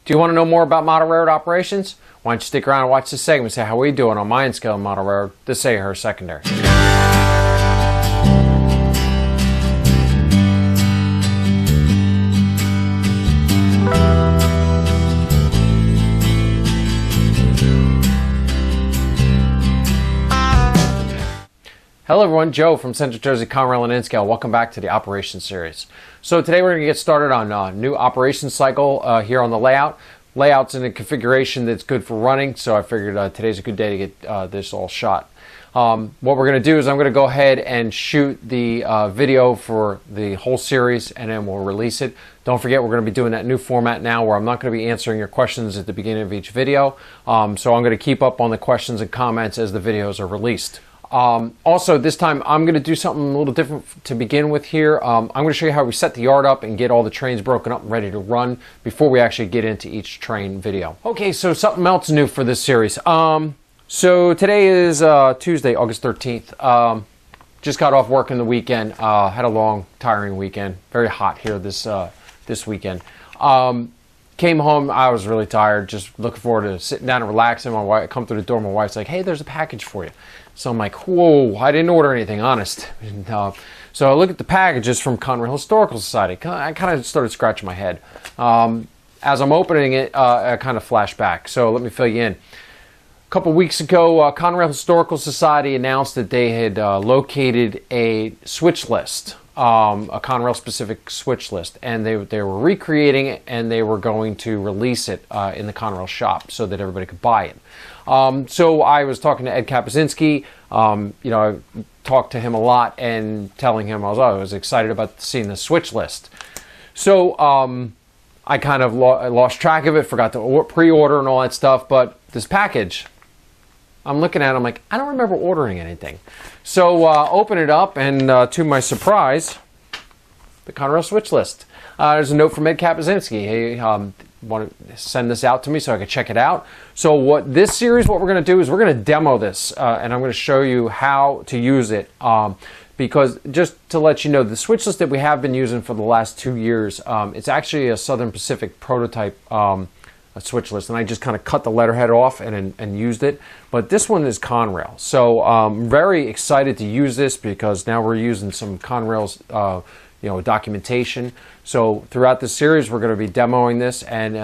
Do you want to know more about model railroad operations? Why don't you stick around and watch this segment and see how we doing on mine scale model railroad, the Sayher secondary. Hello everyone, Joe from Central Jersey Conrail and N-Scale. Welcome back to the Operations Series. So today we're going to get started on a new operations cycle here on the layout. Layout's in a configuration that's good for running, so I figured today's a good day to get this all shot. What we're going to do is I'm going to go ahead and shoot the video for the whole series and then we'll release it. Don't forget we're going to be doing that new format now where I'm not going to be answering your questions at the beginning of each video. So I'm going to keep up on the questions and comments as the videos are released. Also, this time I'm going to do something a little different to begin with here. I'm going to show you how we set the yard up and get all the trains broken up and ready to run before we actually get into each train video. Okay, so something else new for this series. So today is Tuesday, August 13th. Just got off work in the weekend. Had a long, tiring weekend. Very hot here this weekend. Came home, I was really tired, just looking forward to sitting down and relaxing. My wife, I come through the door, my wife's like, hey, there's a package for you. So I'm like, whoa, I didn't order anything, honest. And, so I look at the packages from Conrail Historical Society. I kind of started scratching my head. As I'm opening it, I kind of flashed back. So let me fill you in. A couple weeks ago, Conrail Historical Society announced that they had located a switch list. A Conrail specific switch list, and they were recreating it and they were going to release it in the Conrail shop so that everybody could buy it. So I was talking to Ed Kapusinski, you know, I talked to him a lot and telling him I was excited about seeing the switch list. So I kind of lost track of it, forgot to pre-order and all that stuff, but this package, I'm looking at it, I'm like, I don't remember ordering anything. So open it up, and to my surprise, the Conrail switch list. There's a note from Ed Kapusinski. He wanted to send this out to me so I could check it out. So what this series, what we're going to do is we're going to demo this, and I'm going to show you how to use it. Because just to let you know, the switch list that we have been using for the last 2 years, it's actually a Southern Pacific prototype a switch list, and I just kind of cut the letterhead off and used it. But this one is Conrail, so I'm very excited to use this because now we're using some Conrail's you know, documentation. So throughout this series we're going to be demoing this, and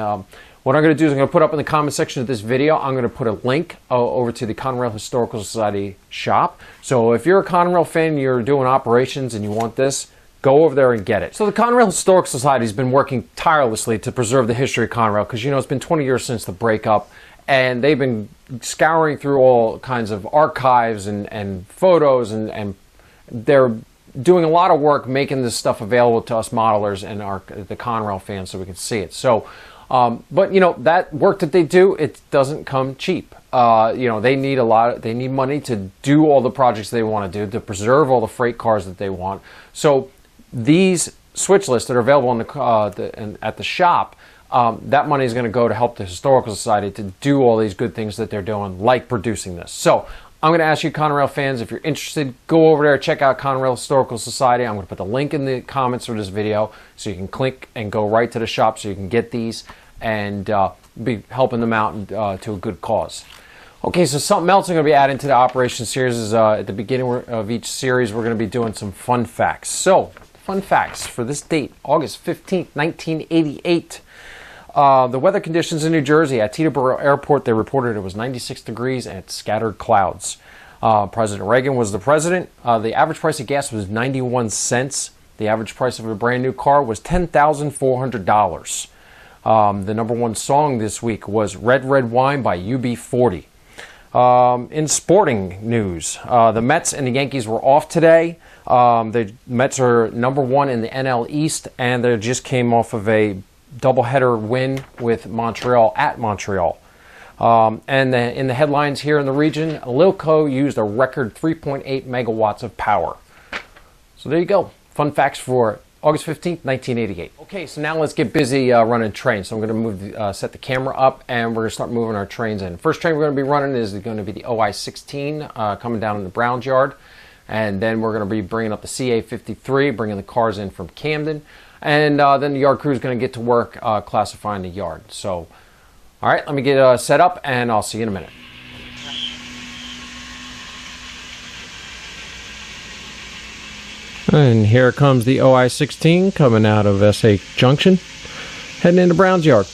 what I'm going to do is I'm going to put up in the comment section of this video, I'm going to put a link over to the Conrail Historical Society shop. So if you're a Conrail fan, you're doing operations and you want this, go over there and get it. So the Conrail Historical Society has been working tirelessly to preserve the history of Conrail because, you know, it's been 20 years since the breakup, and they've been scouring through all kinds of archives and photos, and they're doing a lot of work making this stuff available to us modelers and the Conrail fans so we can see it. So, but you know, that work that they do, it doesn't come cheap. You know, they need they need money to do all the projects they want to do, to preserve all the freight cars that they want. So these switch lists that are available on at the shop, that money is going to go to help the Historical Society to do all these good things that they're doing, like producing this. So I'm going to ask you Conrail fans, if you're interested, go over there, check out Conrail Historical Society. I'm going to put the link in the comments for this video so you can click and go right to the shop so you can get these and be helping them out to a good cause. Okay, so something else I'm going to be adding to the Operation Series is at the beginning of each series we're going to be doing some fun facts. So, fun facts for this date, August 15th, 1988. The weather conditions in New Jersey at Teterboro Airport, they reported it was 96 degrees and scattered clouds. President Reagan was the president. The average price of gas was 91 cents. The average price of a brand new car was $10,400. The #1 song this week was Red Red Wine by UB40. In sporting news, the Mets and the Yankees were off today. The Mets are #1 in the NL East, and they just came off of a doubleheader win with Montreal at Montreal. And in the headlines here in the region, Lilco used a record 3.8 megawatts of power. So there you go. Fun facts for August 15th, 1988. Okay, so now let's get busy running trains. So I'm going to set the camera up, and we're going to start moving our trains in. First train we're going to be running is going to be the OI-16 coming down in the Browns yard. And then we're going to be bringing up the CA-53, bringing the cars in from Camden. and then the yard crew is going to get to work classifying the yard. So, all right, let me get set up, and I'll see you in a minute. And here comes the OI-16 coming out of SA Junction, heading into Brown's yard.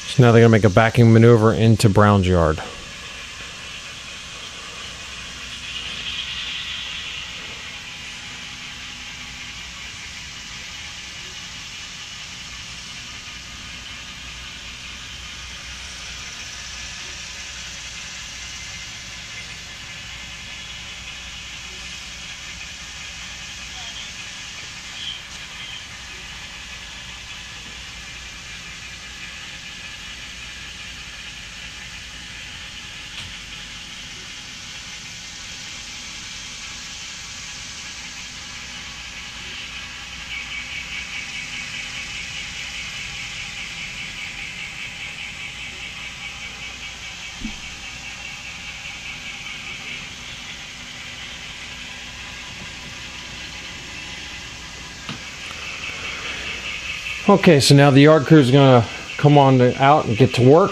So now they're going to make a backing maneuver into Brown's yard. Okay, so now the yard crew is going to come on out and get to work.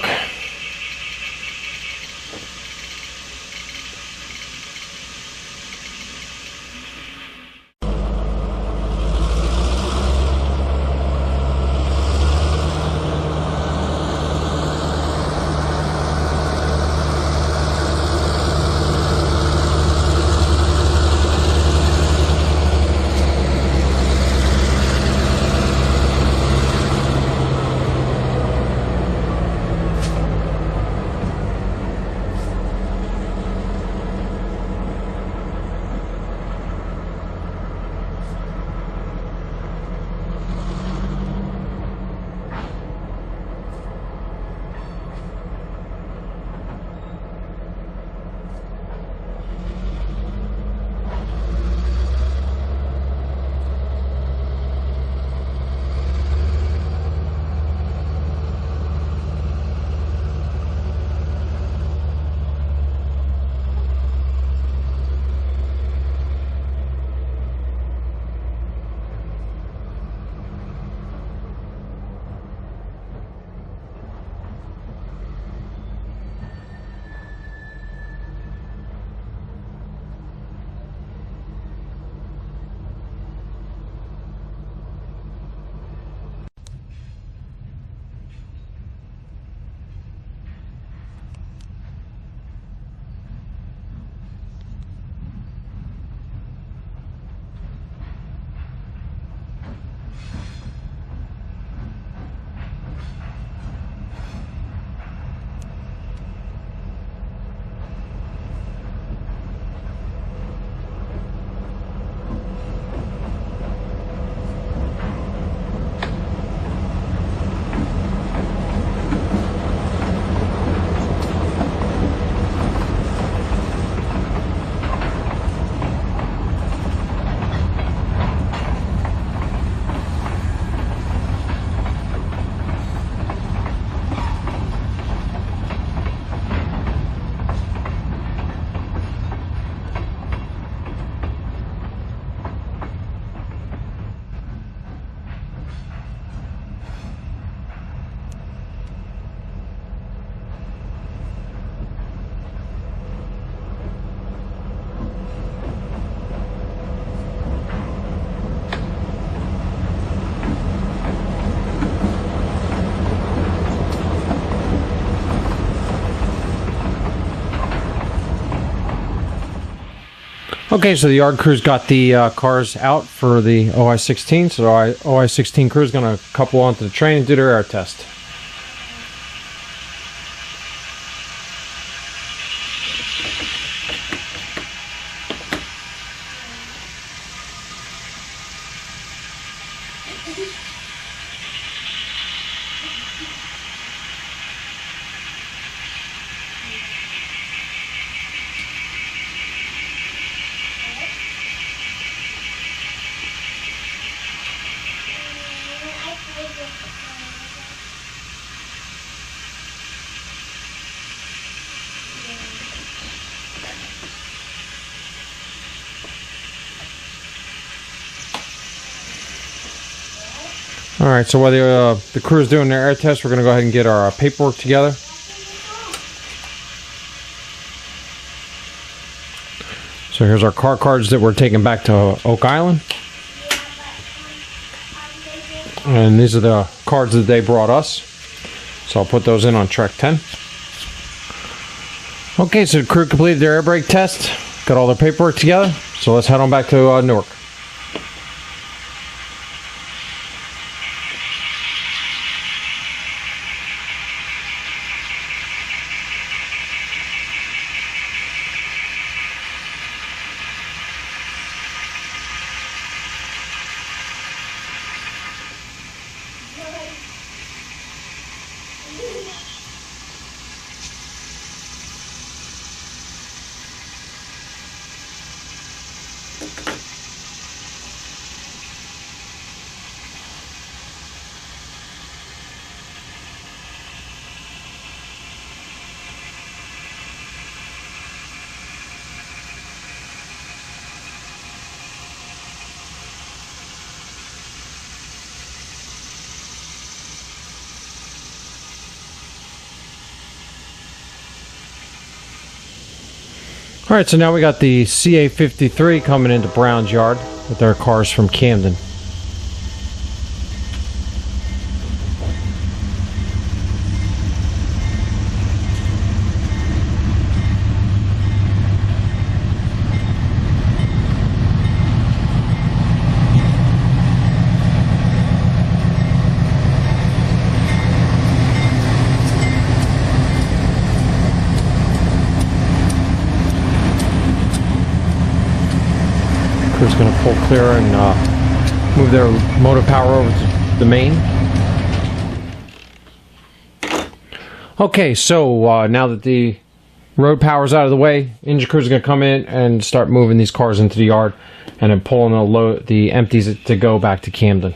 Okay, so the yard crew's got the cars out for the OI-16. So the OI-16 crew is going to couple onto the train and do their air test. Alright, so while the crew is doing their air test, we're going to go ahead and get our paperwork together. So here's our car cards that we're taking back to Oak Island. And these are the cards that they brought us. So I'll put those in on track 10. Okay, so the crew completed their air brake test. Got all their paperwork together. So let's head on back to Newark. Alright, so now we got the CA53 coming into Brown's yard with their cars from Camden. Crew's going to pull clear and move their motive power over to the main. Okay, so now that the road power's out of the way, engine crew's going to come in and start moving these cars into the yard and then pulling the empties to go back to Camden.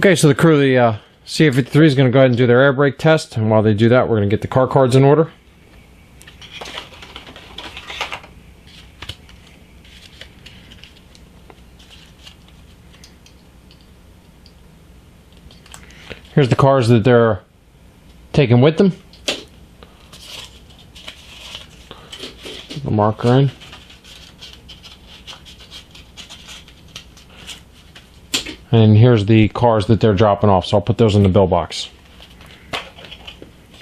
Okay, so the crew of the CA53 is going to go ahead and do their air brake test, and while they do that, we're going to get the car cards in order. Here's the cars that they're taking with them. The marker in. And here's the cars that they're dropping off, so I'll put those in the bill box.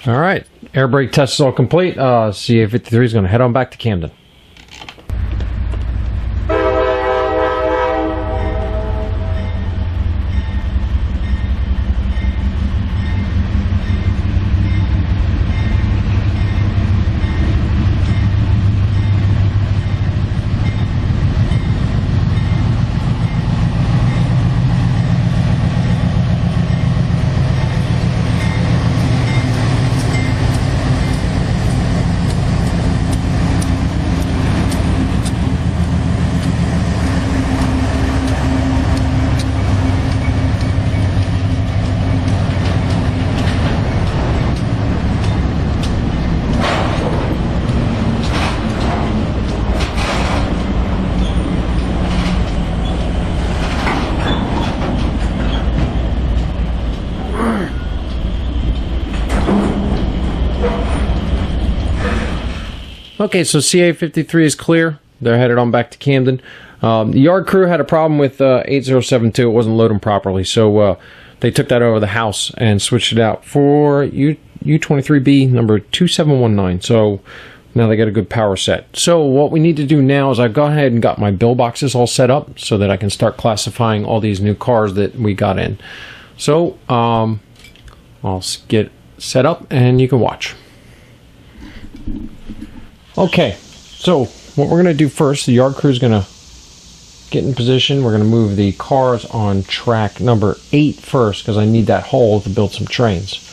All right, air brake test is all complete. CA53 is going to head on back to Camden. Okay, so CA53 is clear. They're headed on back to Camden. The yard crew had a problem with 8072. It wasn't loading properly, so they took that over the house and switched it out for U23B number 2719. So now they got a good power set. So what we need to do now is I've gone ahead and got my bill boxes all set up so that I can start classifying all these new cars that we got in. So I'll get set up and you can watch. Okay, so what we're going to do first, the yard crew is going to get in position. We're going to move the cars on track number 8 first because I need that hole to build some trains.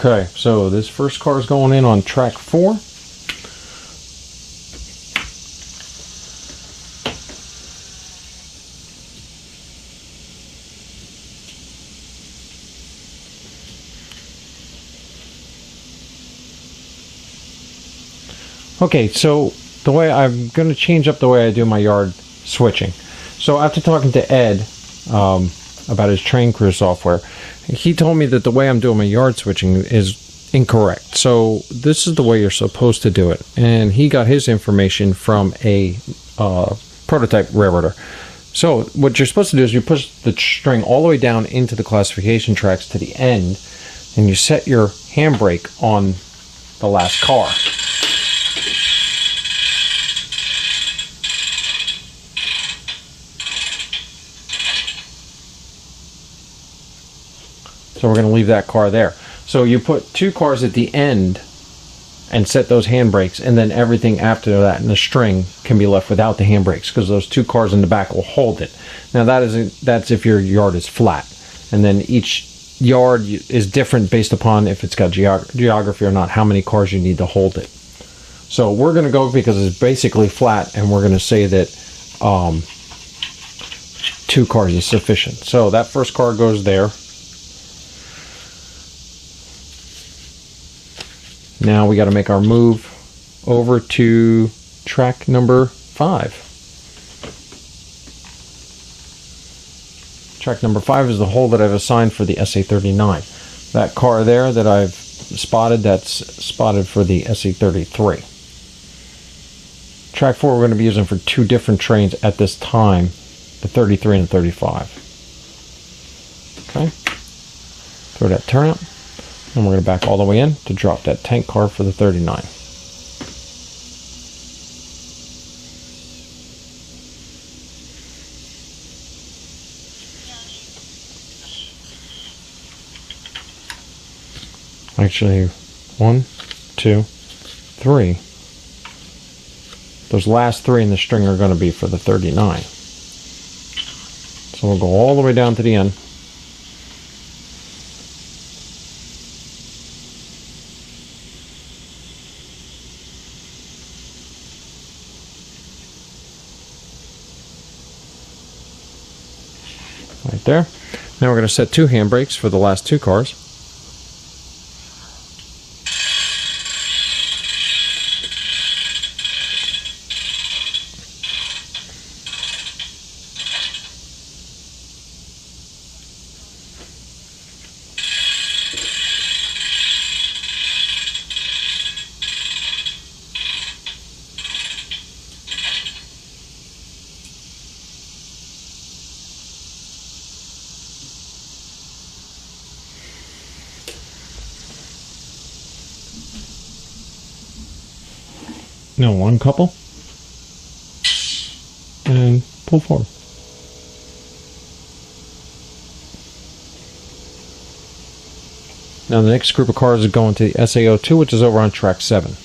Okay, so this first car is going in on track 4. Okay, so the way I'm going to change up the way I do my yard switching. So after talking to Ed about his train crew software, he told me that the way I'm doing my yard switching is incorrect. So this is the way you're supposed to do it. And he got his information from a prototype railroader. So what you're supposed to do is you push the string all the way down into the classification tracks to the end, and you set your handbrake on the last car. So we're going to leave that car there. So you put 2 cars at the end and set those handbrakes, and then everything after that in the string can be left without the handbrakes because those 2 cars in the back will hold it. Now that's if your yard is flat, and then each yard is different based upon if it's got geography or not, how many cars you need to hold it. So we're going to go because it's basically flat, and we're going to say that 2 cars is sufficient. So that first car goes there. Now we got to make our move over to track number 5. Track number 5 is the hole that I've assigned for the SA39. That car there that I've spotted, that's spotted for the SE33. Track 4 we're going to be using for two different trains at this time, the 33 and the 35. Okay, throw that turnout, and we're going to back all the way in to drop that tank car for the 39. Actually, 1, 2, 3. Those last 3 in the string are going to be for the 39. So we'll go all the way down to the end. Right there. Now we're going to set 2 handbrakes for the last 2 cars. Now one couple, and pull forward. Now the next group of cars is going to the SAO2, which is over on track 7.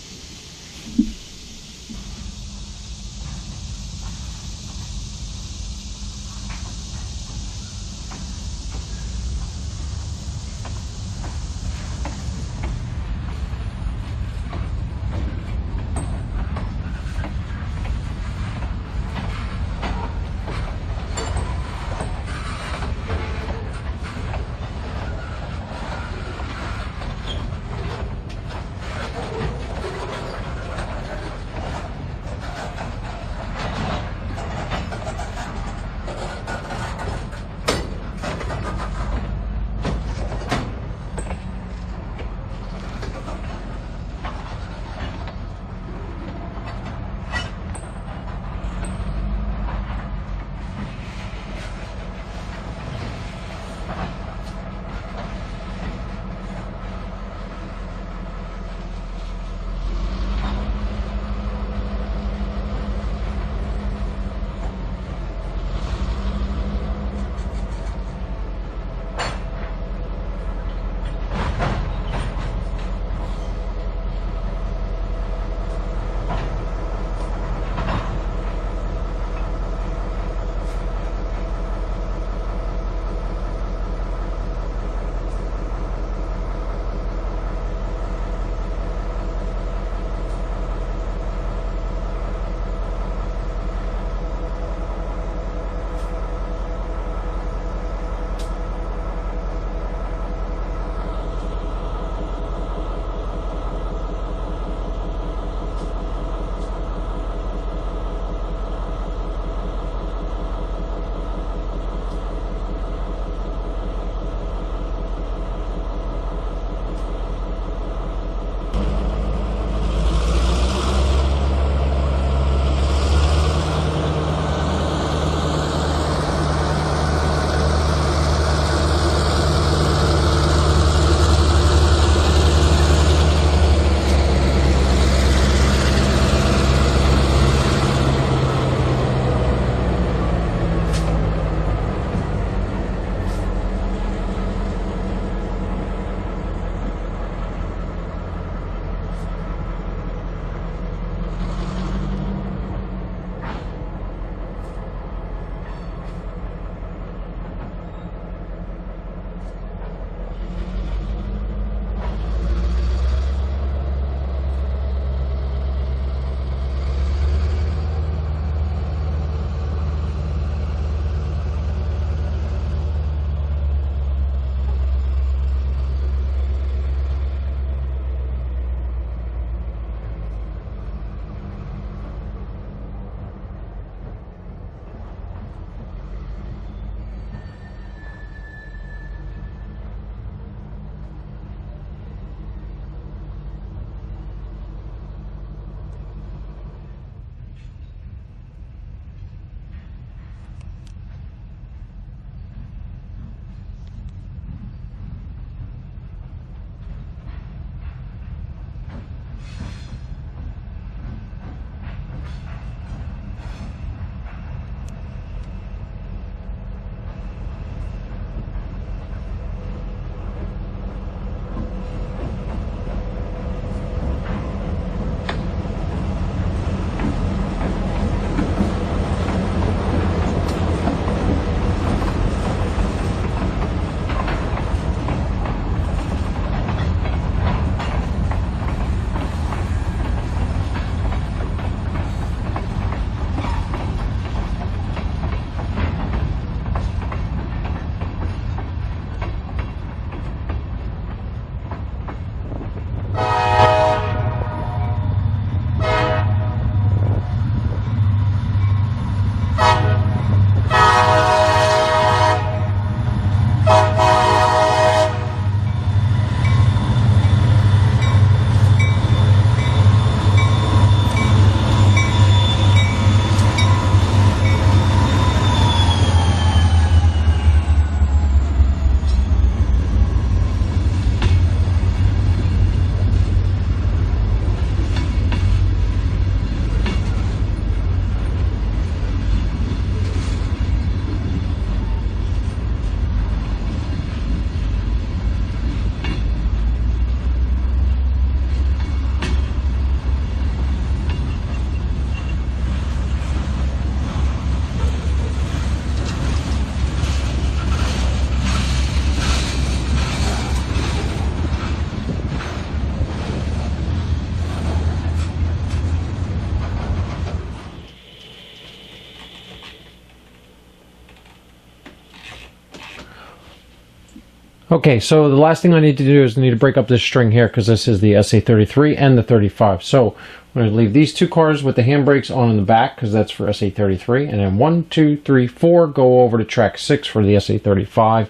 Okay, so the last thing I need to do is I need to break up this string here because this is the SA33 and the 35. So I'm going to leave these two cars with the handbrakes on in the back because that's for SA33. And then 1, 2, 3, 4 go over to track 6 for the SA35.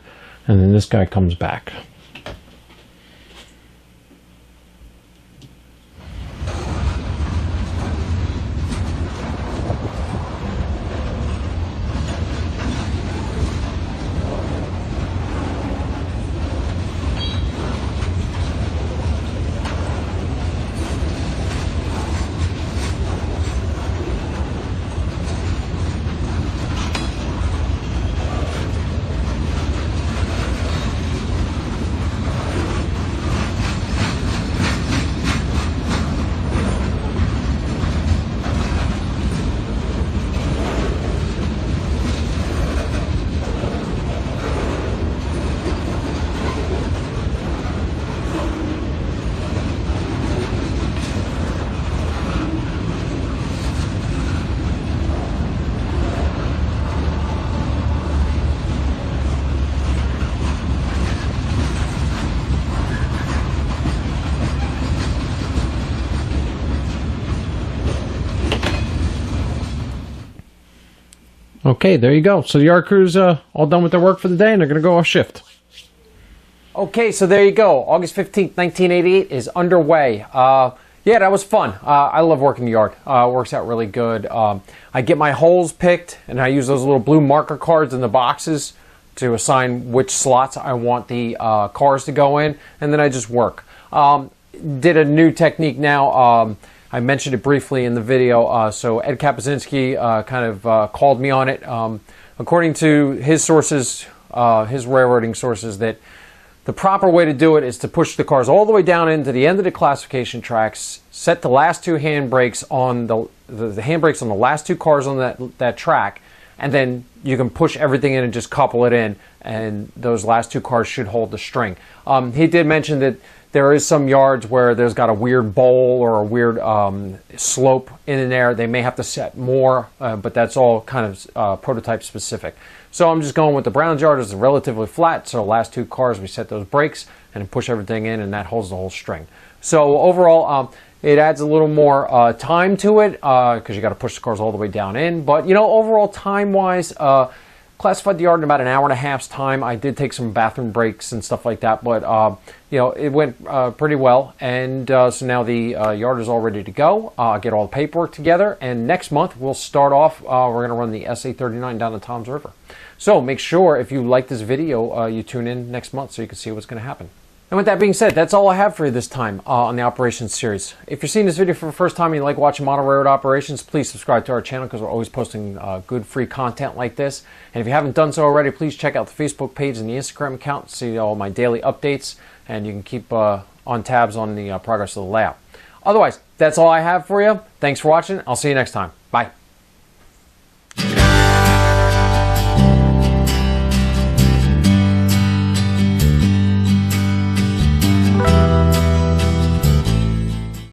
And then this guy comes back. Okay, there you go. So the yard crew's all done with their work for the day, and they're going to go off shift. Okay, so there you go. August 15th, 1988 is underway. Yeah, that was fun. I love working the yard. It works out really good. I get my holes picked, and I use those little blue marker cards in the boxes to assign which slots I want the cars to go in, and then I just work. Did a new technique now. I mentioned it briefly in the video, so Ed Kapuzinski kind of called me on it. According to his sources, his railroading sources, that the proper way to do it is to push the cars all the way down into the end of the classification tracks, set the last two handbrakes on the handbrakes on the last two cars on that track, and then you can push everything in and just couple it in, and those last two cars should hold the string. He did mention that there is some yards where there's got a weird bowl or a weird slope in there. They may have to set more, but that's all kind of prototype specific. So I'm just going with the Brown's yard. It's relatively flat, so the last two cars we set those brakes and then push everything in, and that holds the whole string. So overall, it adds a little more time to it because you got to push the cars all the way down in. But you know, overall time-wise, classified the yard in about an hour and a half's time. I did take some bathroom breaks and stuff like that, but you know, it went pretty well. And so now the yard is all ready to go. Get all the paperwork together, and next month we'll start off. We're going to run the SA39 down to Tom's River. So make sure if you like this video, you tune in next month so you can see what's going to happen. And with that being said, that's all I have for you this time on the operations series. If you're seeing this video for the first time and you like watching model railroad operations, please subscribe to our channel because we're always posting good free content like this. And if you haven't done so already, please check out the Facebook page and the Instagram account to see all my daily updates, and you can keep on tabs on the progress of the layout. Otherwise, that's all I have for you. Thanks for watching. I'll see you next time. Bye.